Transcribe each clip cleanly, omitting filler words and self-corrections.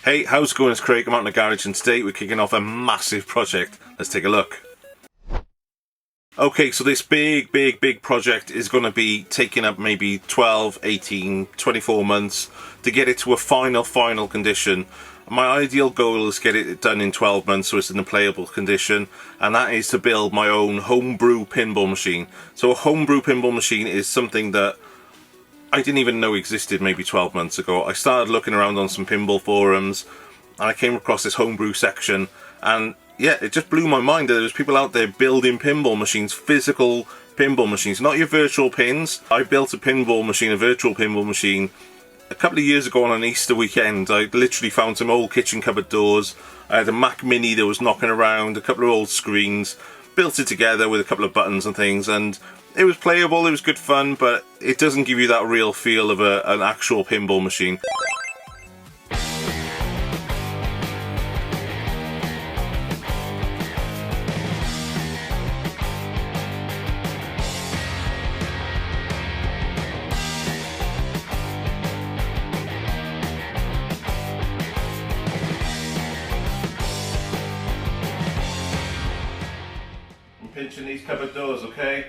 Hey, how's it going? It's Craig. I'm out in the garage and today we're kicking off a massive project. Let's take a look. Okay, so this big project is going to be taking up maybe 12, 18, 24 months to get it to a final condition. My ideal goal is to get it done in 12 months so it's in a playable condition, and that is to build my own homebrew pinball machine. So a homebrew pinball machine is something that I didn't even know existed maybe 12 months ago. I started looking around on some pinball forums and I came across this homebrew section, and yeah, it just blew my mind that there was people out there building pinball machines, physical pinball machines, not your virtual pins. I built a pinball machine, a virtual pinball machine, a couple of years ago on an Easter weekend. I literally found some old kitchen cupboard doors. I had a Mac Mini that was knocking around, a couple of old screens, built it together with a couple of buttons and things, and it was playable, it was good fun, but it doesn't give you that real feel of an actual pinball machine. I'm pinching these cupboard doors, okay?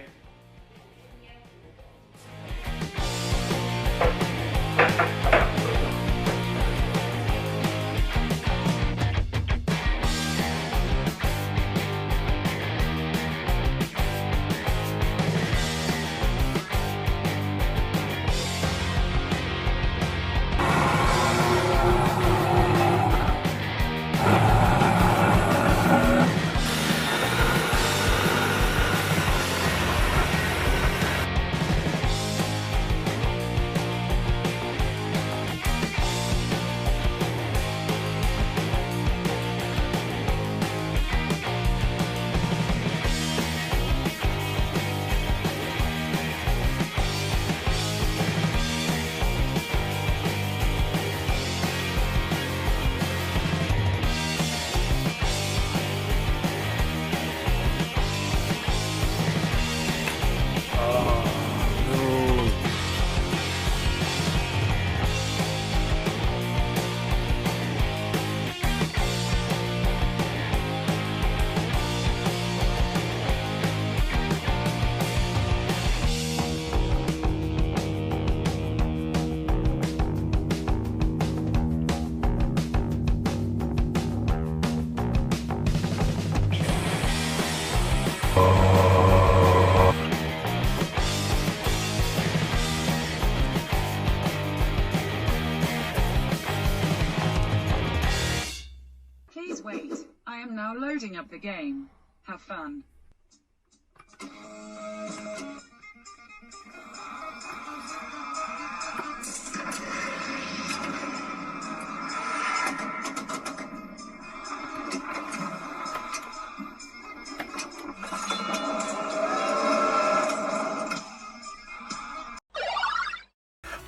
Please wait. I am now loading up the game. Have fun.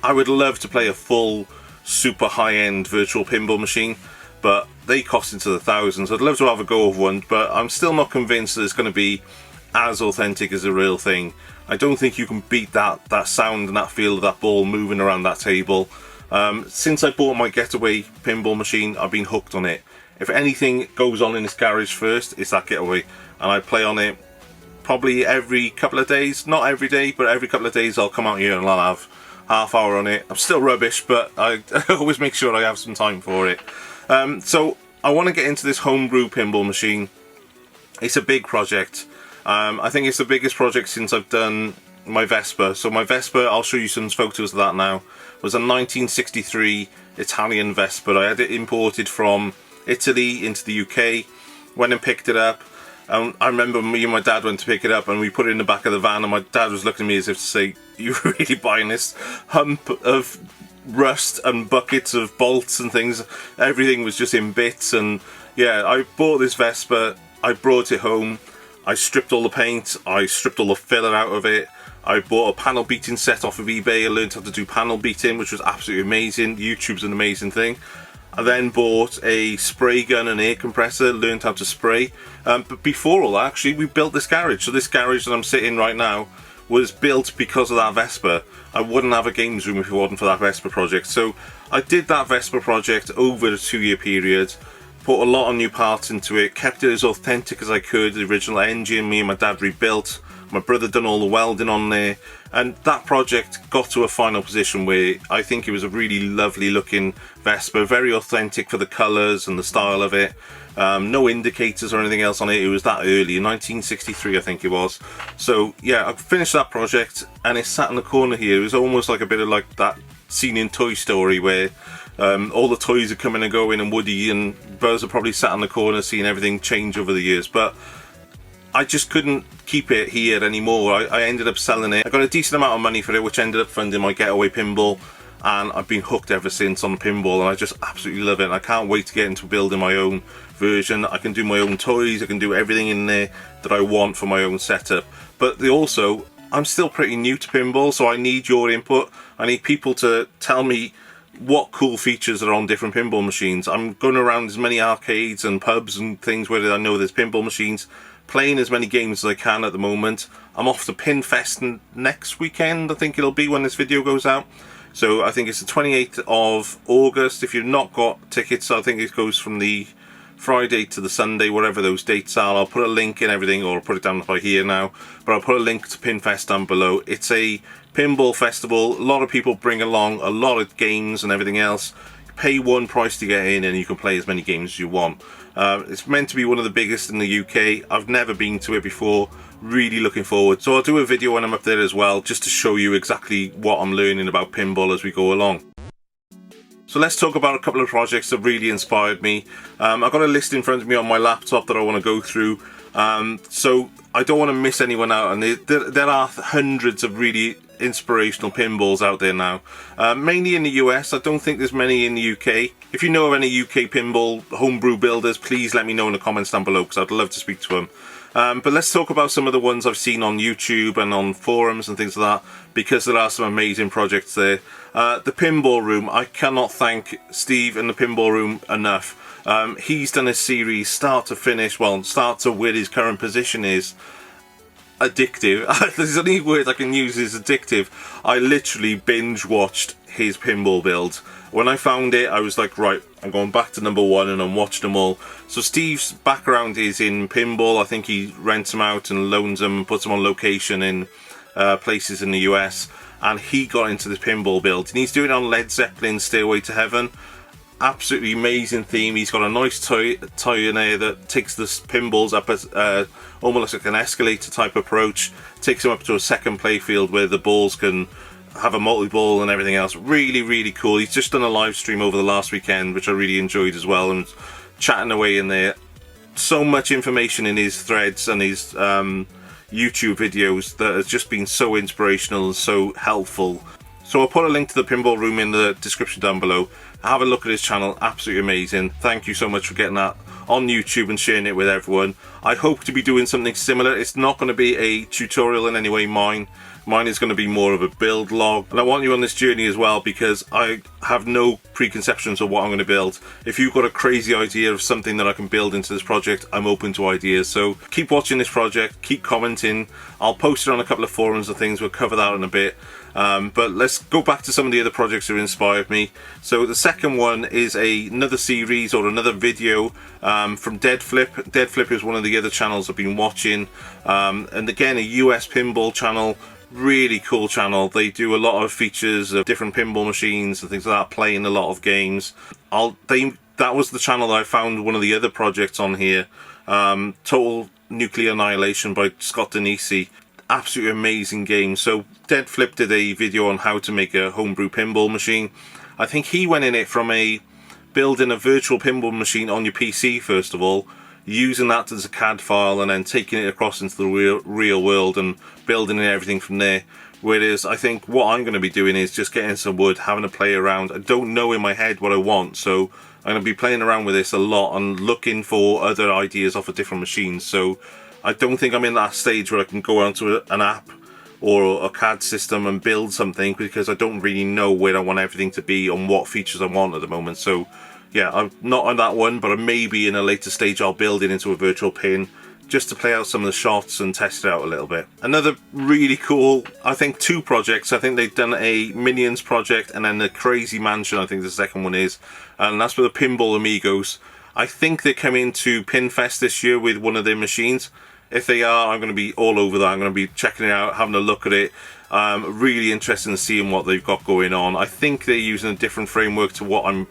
I would love to play a full, super high-end virtual pinball machine, but they cost into the thousands. I'd love to have a go of one, but I'm still not convinced that it's going to be as authentic as the real thing. I don't think you can beat that sound and that feel of that ball moving around that table. Since I bought my Getaway pinball machine, I've been hooked on it. If anything goes on in this garage first, it's that Getaway, and I play on it probably every couple of days. Not every day, but every couple of days I'll come out here and I'll have half hour on it. I'm still rubbish, but I always make sure I have some time for it. So I want to get into this homebrew pinball machine. It's a big project. I think it's the biggest project since I've done my Vespa. So my Vespa, I'll show you some photos of that now, was a 1963 Italian Vespa. I had it imported from Italy into the UK, went and picked it up. I remember me and my dad went to pick it up and we put it in the back of the van, and my dad was looking at me as if to say, "You really buying this hump of rust and buckets of bolts and things?" Everything was just in bits. And yeah, I bought this Vespa, I brought it home, I stripped all the paint, I stripped all the filler out of it, I bought a panel beating set off of eBay. I learned how to do panel beating, which was absolutely amazing. YouTube's an amazing thing. I then bought a spray gun and air compressor, learned how to spray. But before all that, actually, we built this garage. So this garage that I'm sitting in right now was built because of that Vespa. I wouldn't have a games room if it wasn't for that Vespa project. So I did that Vespa project over a 2-year period, put a lot of new parts into it, kept it as authentic as I could. The original engine me and my dad rebuilt, my brother done all the welding on there, and that project got to a final position where I think it was a really lovely looking Vespa, very authentic for the colours and the style of it. No indicators or anything else on it. It was that early, in 1963 I think it was. So yeah, I finished that project and it's sat in the corner here. It was almost like a bit of like that scene in Toy Story where all the toys are coming and going, and Woody and Buzz are probably sat in the corner seeing everything change over the years. But I just couldn't keep it here anymore. I ended up selling it. I got a decent amount of money for it, which ended up funding my getaway pinball, and I've been hooked ever since on the pinball, and I just absolutely love it. And I can't wait to get into building my own version. I can do my own toys, I can do everything in there that I want for my own setup. But I'm still pretty new to pinball, so I need your input. I need people to tell me what cool features are on different pinball machines. I'm going around as many arcades and pubs and things where I know there's pinball machines, playing as many games as I can at the moment. I'm off to Pinfest next weekend, I think it'll be, when this video goes out. So I think it's the 28th of August. If you've not got tickets, I think it goes from the Friday to the Sunday, whatever those dates are. I'll put a link in everything, or I'll put it down by here now, but I'll put a link to Pinfest down below. It's a pinball festival. A lot of people bring along a lot of games and everything else. You pay one price to get in and you can play as many games as you want. It's meant to be one of the biggest in the UK. I've never been to it before. Really looking forward. So I'll do a video when I'm up there as well, just to show you exactly what I'm learning about pinball as we go along. So let's talk about a couple of projects that really inspired me. I've got a list in front of me on my laptop that I want to go through. So I don't want to miss anyone out, and there are hundreds of really inspirational pinballs out there now, mainly in the US. I don't think there's many in the UK. If you know of any UK pinball homebrew builders, please let me know in the comments down below, because I'd love to speak to them. But let's talk about some of the ones I've seen on YouTube and on forums and things like that, because there are some amazing projects there. The Pinball Room, I cannot thank Steve and the Pinball Room enough. He's done a series start to finish, well, start to where his current position is. Addictive. There's only word I can use is addictive. I literally binge watched his pinball build. When I found it, I was like, right, I'm going back to #1 and I'm watching them all. So Steve's background is in pinball. I think he rents them out and loans them, puts them on location in places in the US. And he got into this pinball build, and he's doing it on Led Zeppelin's Stairway to Heaven. Absolutely amazing theme. He's got a nice toy in there that takes the pinballs up as almost like an escalator type approach, takes them up to a second playfield where the balls can have a multi-ball and everything else. Really cool. He's just done a live stream over the last weekend, which I really enjoyed as well, and chatting away in there. So much information in his threads and his YouTube videos that has just been so inspirational and so helpful. So I'll put a link to the Pinball Room in the description down below. Have a look at his channel, absolutely amazing. Thank you so much for getting that on YouTube and sharing it with everyone. I hope to be doing something similar. It's not going to be a tutorial in any way, mine is going to be more of a build log, and I want you on this journey as well, because I have no preconceptions of what I'm going to build. If you've got a crazy idea of something that I can build into this project, I'm open to ideas. So keep watching this project, keep commenting. I'll post it on a couple of forums and things. We'll cover that in a bit. But let's go back to some of the other projects that inspired me. So the second one is another series or another video from Dead Flip. Dead Flip is one of the other channels I've been watching, and again, a US pinball channel. Really cool channel. They do a lot of features of different pinball machines and things like that, playing a lot of games. That was the channel that I found one of the other projects on here, Total Nuclear Annihilation by Scott Danesi. Absolutely amazing game. So Dead Flip did a video on how to make a homebrew pinball machine. I think he went in it from building a virtual pinball machine on your PC first of all, using that as a CAD file, and then taking it across into the real world and building everything from there. Whereas I think what I'm going to be doing is just getting some wood, having a play around. I don't know in my head what I want, so I'm going to be playing around with this a lot and looking for other ideas off of different machines. So I don't think I'm in that stage where I can go onto an app or a CAD system and build something, because I don't really know where I want everything to be and what features I want at the moment. So yeah, I'm not on that one, but maybe in a later stage I'll build it into a virtual pin, just to play out some of the shots and test it out a little bit. Another really cool, I think, 2 projects. I think they've done a Minions project and then the Crazy Mansion, I think the second one is, and that's for the Pinball Amigos. I think they're coming to Pinfest this year with one of their machines. If they are, I'm going to be all over that. I'm going to be checking it out, having a look at it. Really interested in seeing what they've got going on. I think they're using a different framework to what I'm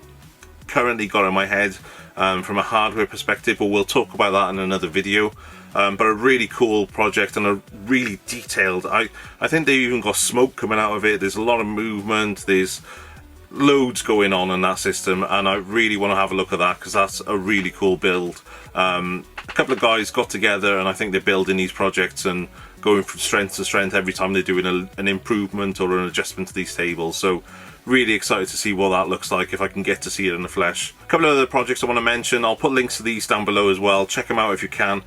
currently got in my head from a hardware perspective, but we'll talk about that in another video. But a really cool project and a really detailed. I think they've even got smoke coming out of it. There's a lot of movement. There's loads going on in that system, and I really want to have a look at that because that's a really cool build. A couple of guys got together and I think they're building these projects and going from strength to strength every time they're doing an improvement or an adjustment to these tables. So really excited to see what that looks like if I can get to see it in the flesh. A couple of other projects I want to mention. I'll put links to these down below as well. Check them out if you can.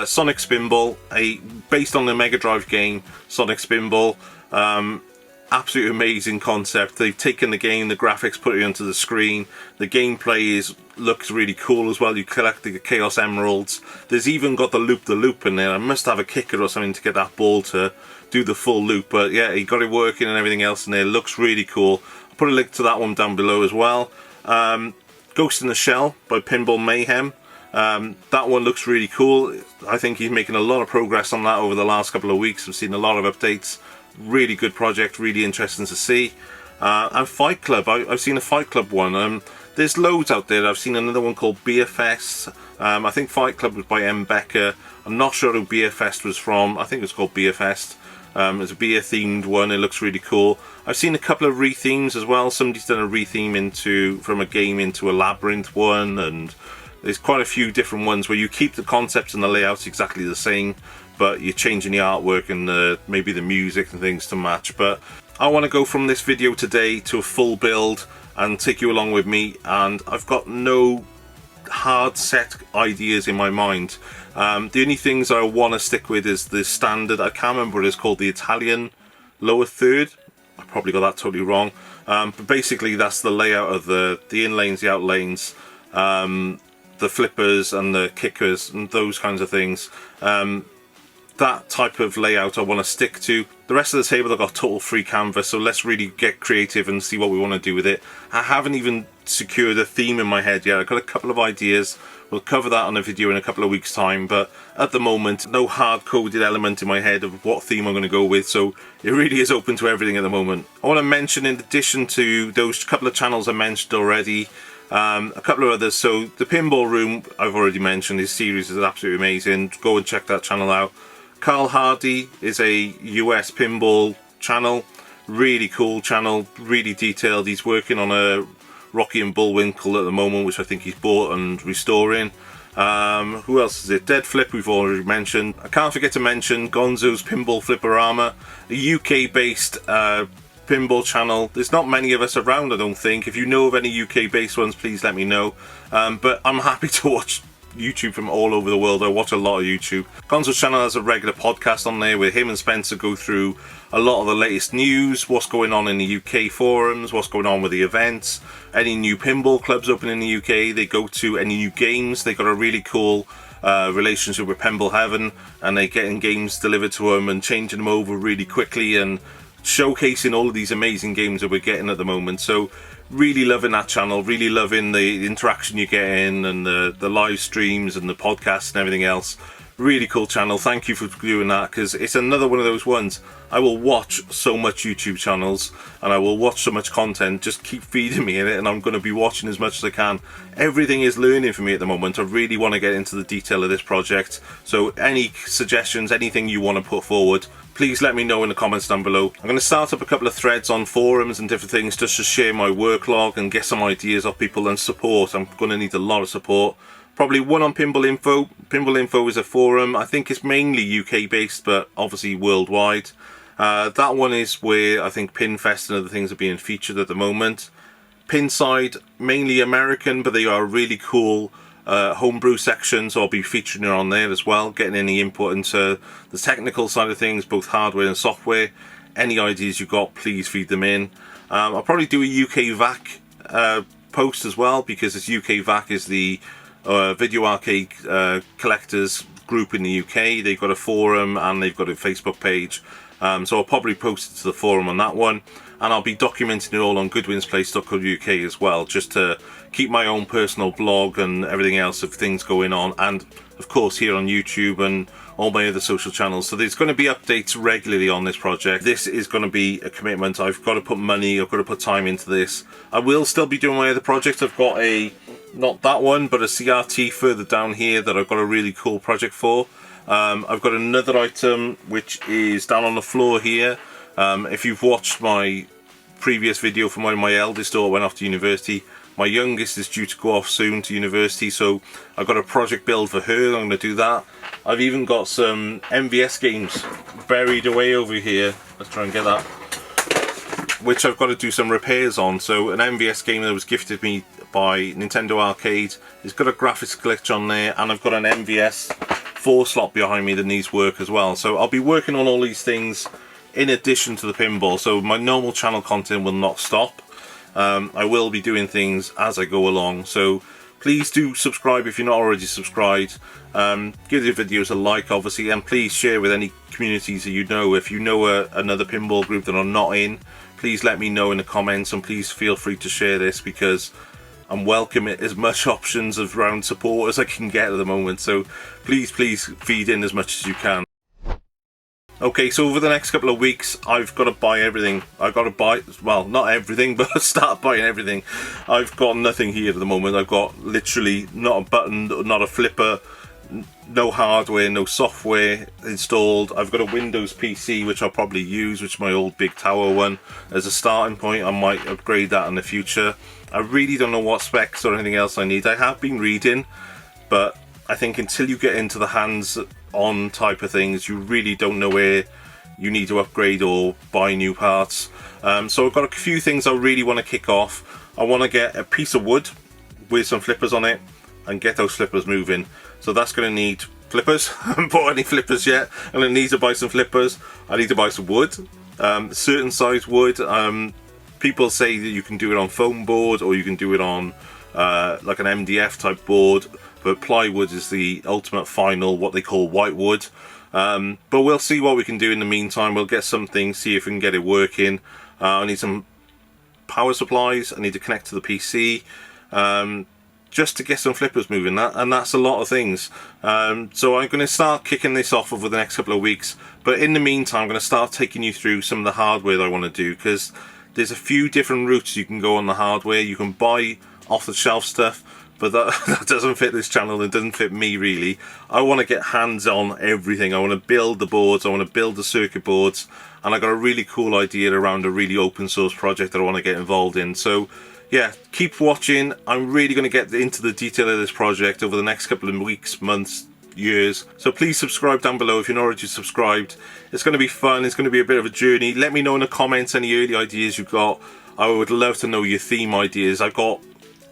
Sonic Spinball, based on the Mega Drive game Sonic Spinball. Absolutely amazing concept. They've taken the game, the graphics, put it onto the screen. The gameplay looks really cool as well. You collect the Chaos Emeralds. There's even got the loop in there. I must have a kicker or something to get that ball to do the full loop. But yeah, he got it working and everything else in there. Looks really cool. I'll put a link to that one down below as well. Ghost in the Shell by Pinball Mayhem. That one looks really cool. I think he's making a lot of progress on that over the last couple of weeks. I've seen a lot of updates. Really good project, really interesting to see. And Fight Club, I've seen a Fight Club one. There's loads out there. I've seen another one called Beer Fest. I think Fight Club was by M. Becker. I'm not sure who Beer Fest was from. I think it was called Beer Fest. It's a beer themed one. It looks really cool. I've seen a couple of rethemes as well. Somebody's done a retheme from a game into a labyrinth one, and there's quite a few different ones where you keep the concepts and the layouts exactly the same, but you're changing the artwork and maybe the music and things to match. But I want to go from this video today to a full build and take you along with me, and I've got no hard set ideas in my mind. The only things I want to stick with is the standard, I can't remember what it's called, the Italian lower third. I probably got that totally wrong. But basically that's the layout of the in lanes, the out lanes, the flippers and the kickers and those kinds of things. That type of layout I want to stick to. The rest of the table I've got total free canvas, so let's really get creative and see what we want to do with it. I haven't even secured a theme in my head yet. I've got a couple of ideas. We'll cover that on a video in a couple of weeks time, but at the moment no hard-coded element in my head of what theme I'm going to go with, so it really is open to everything at the moment. I want to mention, in addition to those couple of channels I mentioned already, a couple of others. So the Pinball Room, I've already mentioned. His series is absolutely amazing. Go and check that channel out. Carl Hardy is a US pinball channel, really cool channel, really detailed. He's working on a Rocky and Bullwinkle at the moment, which I think he's bought and restoring. Who else is it? Dead Flip we've already mentioned. I can't forget to mention Gonzo's Pinball Flipperama, a UK based pinball channel. There's not many of us around, I don't think. If you know of any UK based ones, please let me know. But I'm happy to watch YouTube from all over the world. I watch a lot of YouTube. Gonzo's channel has a regular podcast on there where him and Spencer go through a lot of the latest news, what's going on in the UK forums, what's going on with the events, any new pinball clubs open in the UK, they go to any new games. They got a really cool relationship with Pinball Heaven, and they're getting games delivered to them and changing them over really quickly and showcasing all of these amazing games that we're getting at the moment. So really loving that channel, really loving the interaction you're getting and the live streams and the podcasts and everything else. Really cool channel. Thank you for doing that, because it's another one of those ones. I will watch so much YouTube channels and I will watch so much content. Just keep feeding me in it and I'm going to be watching as much as I can. Everything is learning for me at the moment. I really want to get into the detail of this project. So any suggestions, anything you want to put forward, please let me know in the comments down below. I'm going to start up a couple of threads on forums and different things just to share my work log and get some ideas off people and support. I'm going to need a lot of support. Probably one on Pinball Info. Pinball Info is a forum. I think it's mainly UK based, but obviously worldwide. That one is where I think Pinfest and other things are being featured at the moment. Pinside, mainly American, but they are really cool homebrew section, so I'll be featuring it on there as well, getting any input into the technical side of things, both hardware and software. Any ideas you got, please feed them in. I'll probably do a UKVaC post as well, because this UKVaC is the video arcade collectors group in the UK. They've got a forum and they've got a Facebook page. So I'll probably post it to the forum on that one, and I'll be documenting it all on goodwinsplace.co.uk as well, just to keep my own personal blog and everything else of things going on, and of course here on YouTube and all my other social channels. So there's going to be updates regularly on this project. This is going to be a commitment. I've got to put money, I've got to put time into this. I will still be doing my other projects. I've got a, not that one, but a CRT further down here that I've got a really cool project for. I've got another item which is down on the floor here. If you've watched my previous video from when my eldest daughter went off to university, my youngest is due to go off soon to university, so I've got a project build for her. I'm going to do that. I've even got some MVS games buried away over here. Let's try and get that. Which I've got to do some repairs on. So an MVS game that was gifted me by Nintendo Arcade. It's got a graphics glitch on there, and I've got an MVS 4-slot behind me that needs work as well. So I'll be working on all these things in addition to the pinball. So my normal channel content will not stop. I will be doing things as I go along, so please do subscribe if you're not already subscribed. Give the videos a like, obviously, and please share with any communities that you know. If you know another pinball group that I'm not in, please let me know in the comments, and please feel free to share this, because I'm welcoming as much options around support as I can get at the moment. So please feed in as much as you can. Okay, so over the next couple of weeks, I've got to buy everything. I've got to buy, well, not everything, but start buying everything. I've got nothing here at the moment. I've got literally not a button, not a flipper, no hardware, no software installed. I've got a Windows PC, which I'll probably use, which is my old big tower one, as a starting point. I might upgrade that in the future. I really don't know what specs or anything else I need. I have been reading, but I think until you get into the hands-on type of things, you really don't know where you need to upgrade or buy new parts. So I've got a few things I really want to kick off. I want to get a piece of wood with some flippers on it and get those flippers moving. So that's going to need flippers. I haven't bought any flippers yet. I'm going to need to buy some flippers. I need to buy some wood, certain size wood. People say that you can do it on foam board, or you can do it on like an MDF type board, but plywood is the ultimate final, what they call whitewood. But we'll see what we can do in the meantime. We'll get something, see if we can get it working. I need some power supplies. I need to connect to the PC just to get some flippers moving, and that's a lot of things. So I'm going to start kicking this off over the next couple of weeks, but in the meantime I'm going to start taking you through some of the hardware that I want to do, because there's a few different routes you can go on the hardware. You can buy off the shelf stuff, but that doesn't fit this channel, and doesn't fit me really. I want to get hands on everything. I want to build the boards, I want to build the circuit boards, and I got a really cool idea around a really open source project that I want to get involved in. So yeah, keep watching. I'm really going to get into the detail of this project over the next couple of weeks, months, years. So please subscribe down below if you're not already subscribed. It's going to be fun. It's going to be a bit of a journey. Let me know in the comments any early ideas you've got. I would love to know your theme ideas. I've got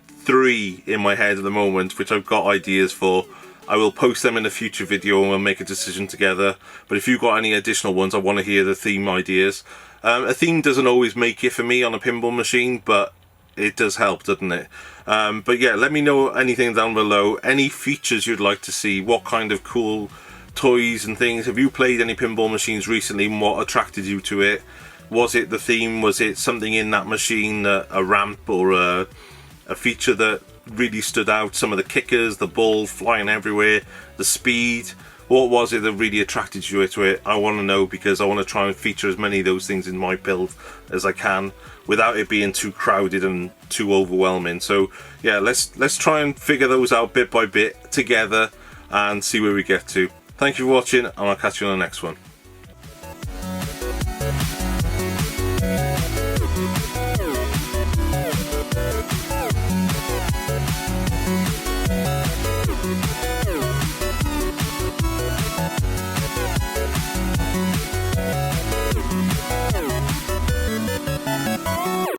3 in my head at the moment, which I've got ideas for. I will post them in a future video and we'll make a decision together. But if you've got any additional ones, I want to hear the theme ideas. A theme doesn't always make it for me on a pinball machine, but it does help, doesn't it? But yeah, let me know anything down below, any features you'd like to see, what kind of cool toys and things. Have you played any pinball machines recently, and what attracted you to it? Was it the theme? Was it something in that machine, a ramp or a feature that really stood out? Some of the kickers, the ball flying everywhere, the speed. What was it that really attracted you to it? I want to know, because I want to try and feature as many of those things in my build as I can without it being too crowded and too overwhelming. So yeah, let's try and figure those out bit by bit together and see where we get to. Thank you for watching, and I'll catch you on the next one.